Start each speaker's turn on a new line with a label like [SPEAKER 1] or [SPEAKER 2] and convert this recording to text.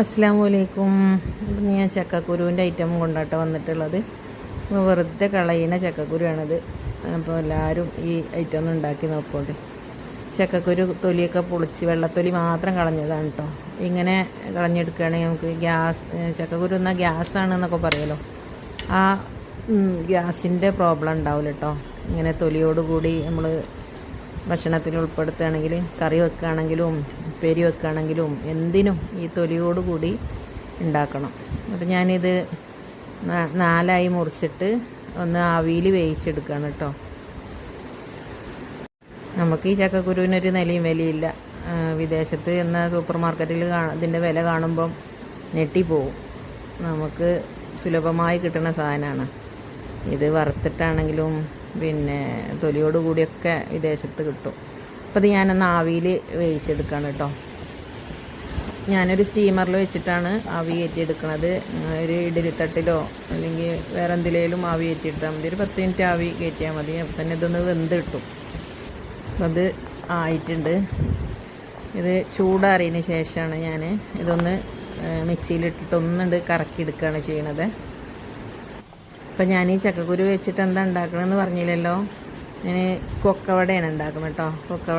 [SPEAKER 1] അസ്സലാമു അലൈക്കും. ഞാൻ ചക്കക്കുരുവിൻ്റെ ഐറ്റം കൊണ്ടാട്ടോ വന്നിട്ടുള്ളത്. വെറുതെ കളയുന്ന ചക്കക്കുരുവാണിത്. അപ്പോൾ എല്ലാവരും ഈ ഐറ്റം ഒന്ന് ഉണ്ടാക്കി നോക്കോട്ടെ. ചക്കക്കുരു തൊലിയൊക്കെ പൊളിച്ച് വെള്ളത്തൊലി മാത്രം കളഞ്ഞതാണ് കേട്ടോ. ഇങ്ങനെ കളഞ്ഞെടുക്കുകയാണെങ്കിൽ നമുക്ക് ചക്കക്കുരു എന്നാൽ ഗ്യാസാണെന്നൊക്കെ പറയുമല്ലോ, ആ ഗ്യാസിൻ്റെ പ്രോബ്ലം ഉണ്ടാവില്ല കേട്ടോ. ഇങ്ങനെ തൊലിയോടുകൂടി നമ്മൾ ഭക്ഷണത്തിൽ ഉൾപ്പെടുത്തുകയാണെങ്കിൽ, കറി വെക്കുകയാണെങ്കിലും ഉപ്പേരി വെക്കുകയാണെങ്കിലും എന്തിനും ഈ തൊലിയോടുകൂടി ഉണ്ടാക്കണം. അപ്പം ഞാനിത് 4 മുറിച്ചിട്ട് ഒന്ന് ആവിയിൽ വേവിച്ചെടുക്കുകയാണ് കേട്ടോ. നമുക്ക് ഈ ചക്കക്കുരുവിനൊരു നിലയും വിലയില്ല. വിദേശത്ത് എന്ന സൂപ്പർ മാർക്കറ്റിൽ ഇതിൻ്റെ വില കാണുമ്പം ഞെട്ടിപ്പോവും. നമുക്ക് സുലഭമായി കിട്ടുന്ന സാധനമാണ് ഇത്. വറുത്തിട്ടാണെങ്കിലും പിന്നെ തൊലിയോടുകൂടിയൊക്കെ വിദേശത്ത് കിട്ടും. അപ്പോൾ ഇത് ഞാനൊന്ന് ആവിയിൽ വേവിച്ചെടുക്കുകയാണ് കേട്ടോ. ഞാനൊരു സ്റ്റീമറിൽ വെച്ചിട്ടാണ് ആവി കയറ്റിയെടുക്കണത്. ഒരു ഇഡലിത്തട്ടിലോ അല്ലെങ്കിൽ വേറെ എന്തിലേലും ആവി കയറ്റിയെടുത്താൽ മതി. ഒരു 10 മിനിറ്റ് ആവി കയറ്റിയാൽ മതി. അപ്പം തന്നെ ഇതൊന്ന് വെന്ത് കിട്ടും. അത് ആയിട്ടുണ്ട്. ഇത് ചൂടാറിയതിന് ശേഷമാണ് ഞാൻ ഇതൊന്ന് മിക്സിയിലിട്ടിട്ട് ഒന്നുണ്ട് കറക്കിയെടുക്കുകയാണ് ചെയ്യണത്. അപ്പം ഞാൻ ഈ ചക്കക്കുരു വെച്ചിട്ട് എന്താ ഉണ്ടാക്കണമെന്ന് പറഞ്ഞില്ലല്ലോ. ഞാൻ കൊക്കവടയാണ് ഉണ്ടാക്കുന്നത് കേട്ടോ. കൊക്കവട